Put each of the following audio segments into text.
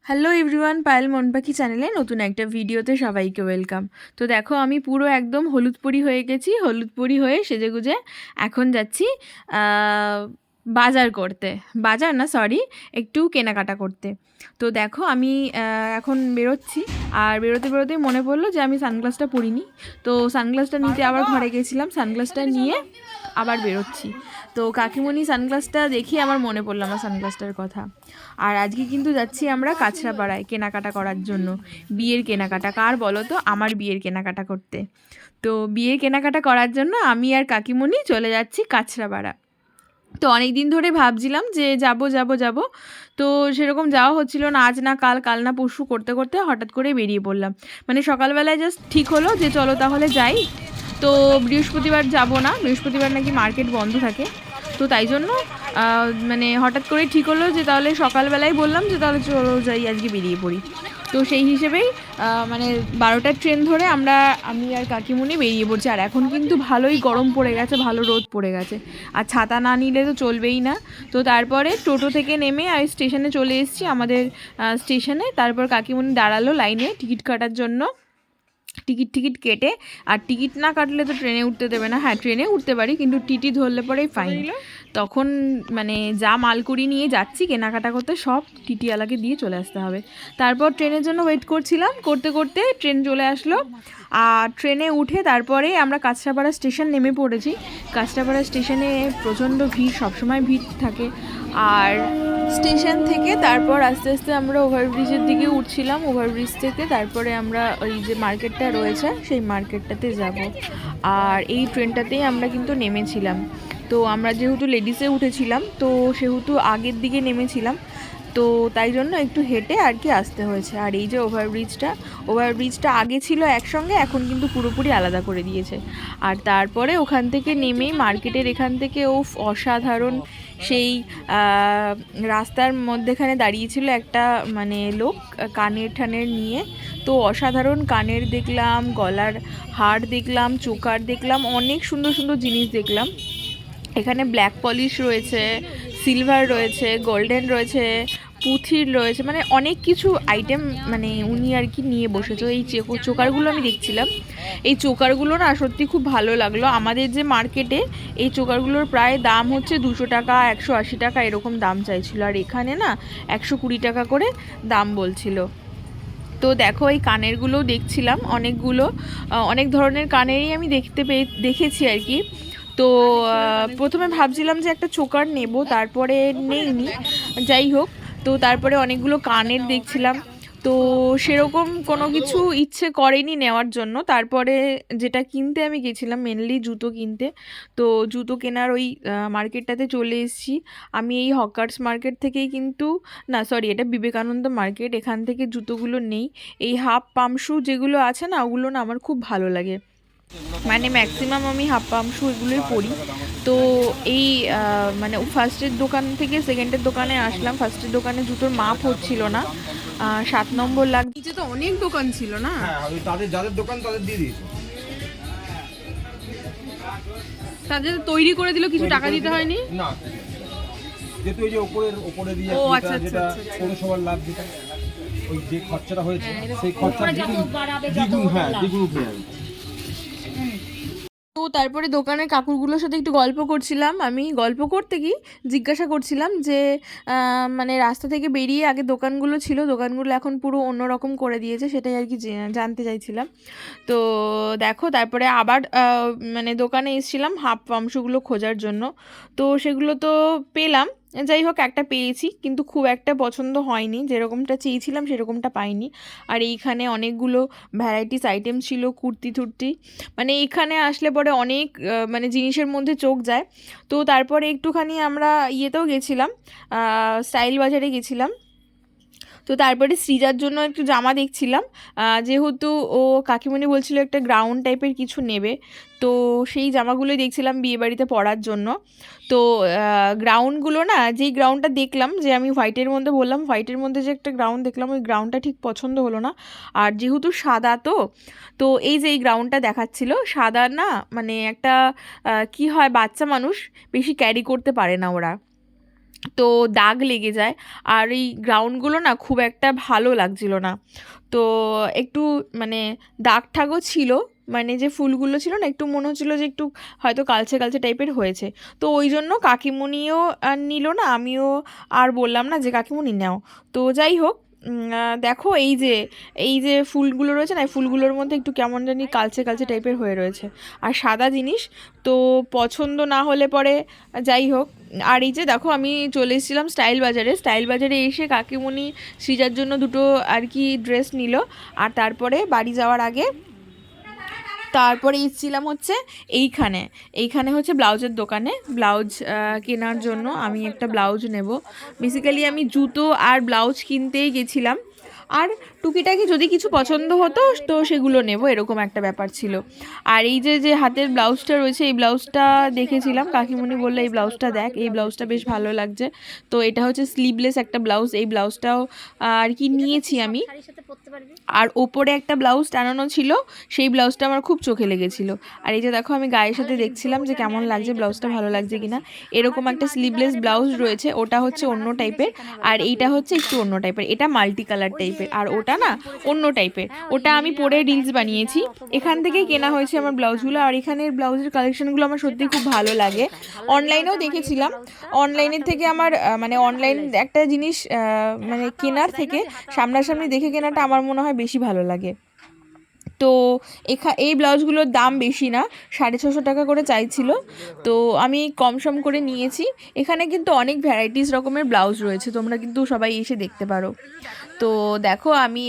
Hello everyone, Payel মন পাখি চ্যানেলে নতুন একটা ভিডিওতে সবাইকে ওয়েলকাম। তো দেখো, আমি পুরো একদম হলুদ পরি হয়ে গেছি। হলুদ পরি হয়ে সেজেগুজে এখন যাচ্ছি বাজার করতে। বাজার না, সরি, একটু কেনাকাটা করতে। তো দেখো, আমি এখন বেরোচ্ছি। আর বেরোতে বেরোতে মনে পড়লো যে আমি সানগ্লাসটা পরিনি। তো সানগ্লাসটা নিতে আবার ঘরে গেছিলাম, সানগ্লাসটা নিয়ে আবার বেরোচ্ছি। তো কাকিমণি সানগ্লাসটা দেখি আমার মনে পড়লো আমার সানগ্লাসটার কথা। আর আজকে কিন্তু যাচ্ছি আমরা কাছড়াপাড়ায় কেনাকাটা করার জন্য। বিয়ের কেনাকাটা, কার বলো তো? আমার বিয়ের কেনাকাটা করতে। তো বিয়ের কেনাকাটা করার জন্য আমি আর কাকিমণি চলে যাচ্ছি কাছড়াপাড়া। তো অনেক দিন ধরে ভাবছিলাম যে যাব যাব যাব, তো সেরকম যাওয়া হচ্ছিল না। আজ না কাল, কাল না পরশু করতে করতে হঠাৎ করে বেরিয়ে পড়লাম। মানে সকালবেলায় জাস্ট ঠিক হলো যে চলো তাহলে যাই। তো বৃহস্পতিবার যাব না, বৃহস্পতিবার নাকি মার্কেট বন্ধ থাকে। তো তাই জন্য মানে হঠাৎ করে ঠিক হলো যে তাহলে সকালবেলায় বললাম যে তাহলে চলো যাই, আজকে বেরিয়ে পড়ি। তো সেই হিসেবেই মানে 12টার ট্রেন ধরে আমি আর কাকিমুনি বেরিয়ে পড়ছি। আর এখন কিন্তু ভালোই গরম পড়ে গেছে, ভালো রোদ পড়ে গেছে। আর ছাতা না নিলে তো চলবেই না। তো তারপরে টোটো থেকে নেমে আর স্টেশনে চলে এসেছি, আমাদের স্টেশনে। তারপর কাকিমুনি দাঁড়ালো লাইনে টিকিট কাটার জন্য। টিকিট কেটে, আর টিকিট না কাটলে তো ট্রেনে উঠতে দেবে না। হ্যাঁ, ট্রেনে উঠতে পারি, কিন্তু টিটি ধরলে পরেই ফাইন। তখন মানে যা মালকুড়ি নিয়ে যাচ্ছি কেনাকাটা করতে, সব টিটিওয়ালাকে দিয়ে চলে আসতে হবে। তারপর ট্রেনের জন্য ওয়েট করছিলাম, করতে করতে ট্রেন চলে আসলো। আর ট্রেনে উঠে তারপরে আমরা কাঁচরাপাড়া স্টেশন নেমে পড়েছি। কাঁচরাপাড়া স্টেশনে প্রচণ্ড ভিড়, সবসময় ভিড় থাকে। আর স্টেশন থেকে তারপর আস্তে আস্তে আমরা ওভারব্রিজের দিকে উঠছিলাম। ওভারব্রিজ থেকে তারপরে আমরা ওই যে মার্কেটটা রয়েছে সেই মার্কেটটাতে যাব। আর এই ট্রেনটাতেই আমরা কিন্তু নেমেছিলাম। তো আমরা যেহেতু লেডিসে উঠেছিলাম, তো সেহেতু আগের দিকে নেমেছিলাম। তো তাই জন্য একটু হেঁটে আর কি আসতে হয়েছে। আর এই যে ওভারব্রিজটা আগে ছিল একসঙ্গে, এখন কিন্তু পুরোপুরি আলাদা করে দিয়েছে। আর তারপরে ওখান থেকে নেমেই মার্কেটের এখান থেকে অসাধারণ সেই রাস্তার মধ্যেখানে দাঁড়িয়েছিল একটা মানে লোক, কানের ঠানের নিয়ে। তো অসাধারণ কানের দেখলাম, গলার হার দেখলাম, চোকার দেখলাম, অনেক সুন্দর সুন্দর জিনিস দেখলাম। এখানে ব্ল্যাক পলিশ রয়েছে, সিলভার রয়েছে, গোল্ডেন রয়েছে, পুঁথির রয়েছে, মানে অনেক কিছু আইটেম মানে উনি আর কি নিয়ে বসেছে। এই চোকারগুলো আমি দেখছিলাম, এই চোকারগুলো না সত্যি খুব ভালো লাগলো। আমাদের যে মার্কেটে এই চোকারগুলোর প্রায় দাম হচ্ছে 200 টাকা, 180 টাকা এরকম দাম চাইছিল। আর এখানে না 120 টাকা করে দাম বলছিল। তো দেখো, এই কানেরগুলোও দেখছিলাম, অনেক ধরনের কানেরই আমি দেখেছি আর কি। তো প্রথমে ভাবছিলাম যে একটা চোকার নেব, তারপরে নেইনি, যাই হোক। তো তারপরে অনেকগুলো কানের দেখছিলাম। তো সেরকম কোনো কিছু ইচ্ছে করেনি নেওয়ার জন্য। তারপরে যেটা কিনতে আমি গেছিলাম মেনলি জুতো কিনতে। তো জুতো কেনার ওই মার্কেটটাতে চলে এসেছি। আমি এই হকার্স মার্কেট থেকেই কিন্তু, না সরি, এটা বিবেকানন্দ মার্কেট, এখান থেকে জুতোগুলো নেই। এই হাফ পাম শু যেগুলো আছে না, ওগুলো না আমার খুব ভালো লাগে। মানে ম্যাক্সিমাম আমি হাফ পাম শু এগুলোই পরি। তো এই মানে ফার্স্টের দোকান থেকে সেকেন্ডের দোকানে আসলাম। ফার্স্টের দোকানে জুতোর মাপ হচ্ছিল না, 7 নম্বর নিচে তো অনেক দোকান ছিল না। তাদের যাদের দোকান তাদের দিয়ে দিয়েছে, তাদের তৈরি করে দিল, কিছু টাকা দিতে হয়নি না যেহেতু ওই যে ওপরে দিয়ে যেটা পৌরসভার লাভ, যেটা ওই যে খরচাটা হয়েছে সেই খরচা দ্বিগুণ, হ্যাঁ দ্বিগুণ উঠে যাবে। তো তারপরে দোকানের কাকুরগুলোর সাথে একটু গল্প করছিলাম। আমি গল্প করতে গিয়ে জিজ্ঞাসা করছিলাম যে মানে রাস্তা থেকে বেরিয়ে আগে দোকানগুলো ছিল, দোকানগুলো এখন পুরো অন্যরকম করে দিয়েছে, সেটাই আর কি জানতে চাইছিলাম। তো দেখো, তারপরে আবার মানে দোকানে এসেছিলাম হাফ পামশুগুলো খোঁজার জন্য। তো সেগুলো তো পেলাম, যাই হোক একটা পেয়েছি, কিন্তু খুব একটা পছন্দ হয়নি, যেরকমটা চেয়েছিলাম সেরকমটা পাইনি। আর এইখানে অনেকগুলো ভ্যারাইটিস আইটেম ছিল, কুর্তি টুর্তি, মানে এখানে আসলে পরে অনেক মানে জিনিসের মধ্যে চোখ যায়। তো তারপরে একটুখানি আমরা ইয়েতেও গেছিলাম, স্টাইল বাজারে গেছিলাম। তো তারপরে সৃজার জন্য একটু জামা দেখছিলাম, যেহেতু ও কাকিমণি বলছিল একটা গ্রাউন্ড টাইপের কিছু নেবে। তো সেই জামাগুলোই দেখছিলাম বিয়েবাড়িতে পরার জন্য। তো গ্রাউন্ডগুলো না, যেই গ্রাউন্ডটা দেখলাম, যে আমি হোয়াইটের মধ্যে বললাম, হোয়াইটের মধ্যে যে একটা গ্রাউন্ড দেখলাম, ওই গ্রাউন্ডটা ঠিক পছন্দ হলো না। আর যেহেতু সাদা, তো এই যে এই গ্রাউন্ডটা দেখাচ্ছিল সাদা না, মানে একটা কি হয়, বাচ্চা মানুষ বেশি ক্যারি করতে পারে না ওরা। তো দাগ লেগে যায়, আর এই গ্রাউন্ডগুলো না খুব একটা ভালো লাগছিল না। তো একটু মানে দাগ ঠাগও ছিল, মানে যে ফুলগুলো ছিল না একটু মনে হচ্ছিলো যে একটু হয়তো কালচে কালচে টাইপের হয়েছে। তো ওই জন্য কাকিমুনিও নিল না, আমিও আর বললাম না যে কাকিমুনি নাও। তো যাই হোক, দেখো এই যে ফুলগুলো রয়েছে না, এই ফুলগুলোর মধ্যে একটু কেমন জানি কালচে কালচে টাইপের হয়ে রয়েছে, আর সাদা জিনিস তো পছন্দ না হলে পরে যাই হোক। আর এই যে দেখো আমি চলে এসেছিলাম স্টাইল বাজারে, স্টাইল বাজারে এসে কাকিমুনি সৃজার জন্য দুটো আর কি ড্রেস নিল, আর তারপরে বাড়ি যাওয়ার আগে তারপরে এসেছিলাম হচ্ছে এইখানে হচ্ছে ব্লাউজের দোকানে, ব্লাউজ কেনার জন্য। আমি একটা ব্লাউজ নেব, বেসিক্যালি আমি জুতো আর ব্লাউজ কিনতেই গেছিলাম, আর টুকিটাকি যদি কিছু পছন্দ হতো তো সেগুলো নেব, এরকম একটা ব্যাপার ছিল। আর এই যে হাতের ব্লাউজটা রয়েছে, এই ব্লাউজটা দেখেছিলাম, কাকিমুনি বললো এই ব্লাউজটা দেখ, এই ব্লাউজটা বেশ ভালো লাগছে। তো এটা হচ্ছে স্লিভলেস একটা ব্লাউজ, এই ব্লাউজটাও আর কি নিয়েছি আমি। আর ওপরে একটা ব্লাউজ টানানো ছিল, সেই ব্লাউজটা আমার খুব চোখে লেগেছিল। আর এই যে দেখো আমি গায়ের সাথে দেখছিলাম যে কেমন লাগছে, ব্লাউজটা ভালো লাগছে কিনা। এরকম একটা স্লিভলেস ব্লাউজ রয়েছে, ওটা হচ্ছে অন্য টাইপের, আর এইটা হচ্ছে একটু অন্য টাইপের, এটা মাল্টি কালার টাইপের, আর ওটা না অন্য টাইপের। ওটা আমি পরে রিলস বানিয়েছি। এখান থেকেই কেনা হয়েছে আমার ব্লাউজগুলো, আর এখানের ব্লাউজের কালেকশনগুলো আমার সত্যি খুব ভালো লাগে। অনলাইনেও দেখেছিলাম, অনলাইনের থেকে আমার মানে অনলাইন একটা জিনিস মানে কেনার থেকে সামনাসামনি দেখে কেনাটা আমার মনে হয় বেশি ভালো লাগে। তো এই ব্লাউজগুলোর দাম বেশি না, 650 টাকা করে চাইছিল, তো আমি কম সম করে নিয়েছি। এখানে কিন্তু অনেক ভ্যারাইটিস রকমের ব্লাউজ রয়েছে, তোমরা কিন্তু সবাই এসে দেখতে পারো। তো দেখো আমি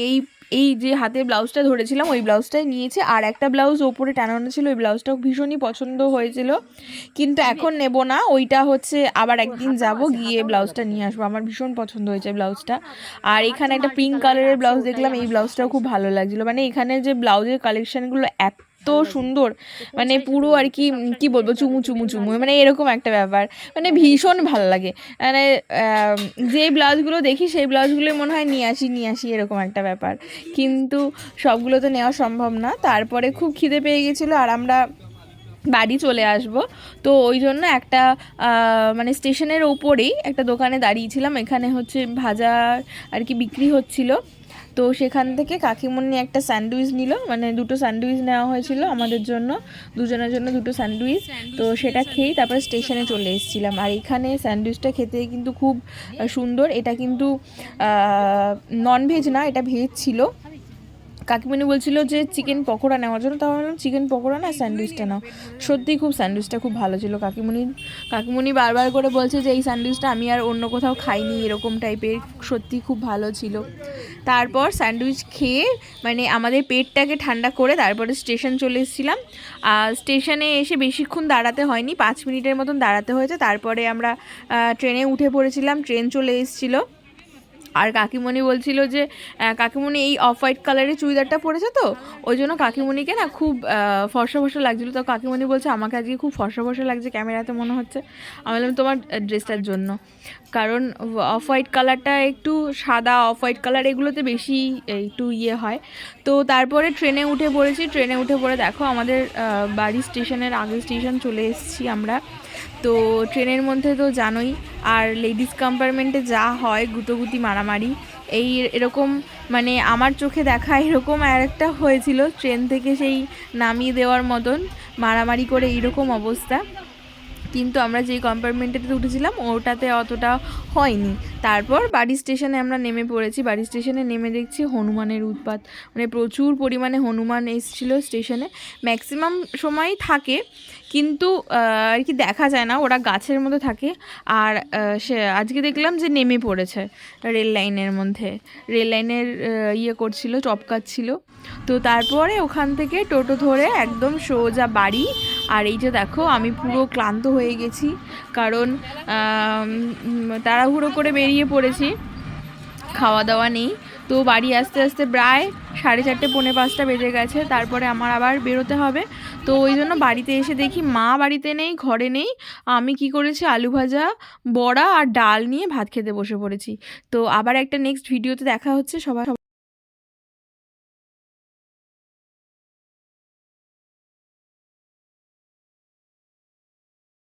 এই যে হাতে ব্লাউজটা ধরেছিলাম ওই ব্লাউজটাই নিয়েছি, আর একটা ব্লাউজ ওপরে টানানো ছিল, ওই ব্লাউজটাও ভীষণই পছন্দ হয়েছিল, কিন্তু এখন নেব না, ওইটা হচ্ছে আবার একদিন যাব গিয়ে ব্লাউজটা নিয়ে আসবো। আমার ভীষণ পছন্দ হয়েছে ব্লাউজটা। আর এখানে একটা পিঙ্ক কালারের ব্লাউজ দেখলাম, এই ব্লাউজটাও খুব ভালো লাগছিলো। মানে এখানে যে ব্লাউজের কালেকশানগুলো এত সুন্দর, মানে পুরো আর কি কি বলবো, চুমু চুমু চুমু, মানে এরকম একটা ব্যাপার, মানে ভীষণ ভালো লাগে। মানে যে ব্লাউজগুলো দেখি সেই ব্লাউজগুলোই মনে হয় নিয়ে আসি এরকম একটা ব্যাপার, কিন্তু সবগুলো তো নেওয়া সম্ভব না। তারপরে খুব খিদে পেয়ে গেছিলো, আর আমরা বাড়ি চলে আসব, তো ওই জন্য একটা মানে স্টেশনের ওপরেই একটা দোকানে দাঁড়িয়েছিলাম, এখানে হচ্ছে ভাজা আর কি বিক্রি হচ্ছিল। তো সেখান থেকে কাকিমুনি একটা স্যান্ডউইচ নিল, মানে দুটো স্যান্ডউইচ নেওয়া হয়েছিল আমাদের জন্য, দুজনের জন্য দুটো স্যান্ডউইচ। তো সেটা খেয়েই তারপরে স্টেশনে চলে এসেছিলাম। আর এখানে স্যান্ডউইচটা খেতে কিন্তু খুব সুন্দর, এটা কিন্তু ননভেজ না, এটা ভেজ ছিল। কাকিমণি বলছিল যে চিকেন পকোড়া নেওয়ার জন্য, তাও বললাম চিকেন পকোড়া না, স্যান্ডউইচটা নাও। সত্যিই খুব স্যান্ডউইচটা খুব ভালো ছিল। কাকিমণি বারবার করে বলছে যে এই স্যান্ডউইচটা আমি আর অন্য কোথাও খাইনি, এরকম টাইপের, সত্যি খুব ভালো ছিল। তারপর স্যান্ডউইচ খেয়ে মানে আমাদের পেটটাকে ঠান্ডা করে তারপরে স্টেশন চলে এসেছিলাম। স্টেশনে এসে বেশিক্ষণ দাঁড়াতে হয়নি, 5 মিনিটের মতন দাঁড়াতে হয়েছে। তারপরে আমরা ট্রেনে উঠে পড়েছিলাম, ট্রেন চলে এসেছিলো। আর কাকিমণি বলছিল যে কাকিমণি এই অফ হোয়াইট কালারের চুড়িদারটা পরেছে, তো ওই জন্য কাকিমণিকে না খুব ফর্সা ফর্সা লাগছিলো। তো কাকিমণি বলছে আমাকে আজকে খুব ফর্সা ফর্সা লাগছে ক্যামেরাতে মনে হচ্ছে। আমি বললাম তোমার ড্রেসটার জন্য, কারণ অফ হোয়াইট কালারটা একটু সাদা, অফ হোয়াইট কালার এগুলোতে বেশি একটু ইয়ে হয়। তো তারপরে ট্রেনে উঠে পড়েছি, ট্রেনে উঠে পড়ে দেখো আমাদের বাড়ি স্টেশনের আগের স্টেশন চলে এসেছি আমরা। তো ট্রেনের মধ্যে তো জানোই, আর লেডিস কম্পার্টমেন্টে যা হয় গুতোগুতি মারামারি, এরকম মানে আমার চোখে দেখা এরকম আর একটা হয়েছিল, ট্রেন থেকে সেই নামিয়ে দেওয়ার মতন মারামারি করে এইরকম অবস্থা। কিন্তু আমরা যেই কম্পার্টমেন্টেতে উঠেছিলাম ওটাতে অতটা হয়নি। তারপর বাড়ি স্টেশনে আমরা নেমে পড়েছি, বাড়ি স্টেশনে নেমে দেখছি হনুমানের উৎপাত, মানে প্রচুর পরিমাণে হনুমান এসেছিলো স্টেশনে। ম্যাক্সিমাম সময়ই থাকে, কিন্তু আর কি দেখা যায় না, ওরা গাছের মধ্যে থাকে। আর সে আজকে দেখলাম যে নেমে পড়েছে রেল লাইনের মধ্যে, রেল লাইনের ইয়ে করছিল, টপকাচ্ছিল। তো তারপরে ওখান থেকে টোটো ধরে একদম সোজা বাড়ি। আর এই যে দেখো আমি পুরো ক্লান্ত হয়ে গেছি, কারণ তাড়াহুড়ো করে বেরিয়ে পড়েছি, খাওয়া দাওয়া নেই। তো বাড়ি আসতে আসতে প্রায় 4:30 পৌনে 5টা বেজে গেছে, তারপরে আমার আবার বেরোতে হবে। তো ওই জন্য বাড়িতে এসে দেখি মা বাড়িতে নেই, ঘরে নেই। আমি কি করেছি, আলু ভাজা, বড়া আর ডাল নিয়ে ভাত খেতে বসে পড়েছি। তো আবার একটা নেক্সট ভিডিওতে দেখা হচ্ছে, সবাই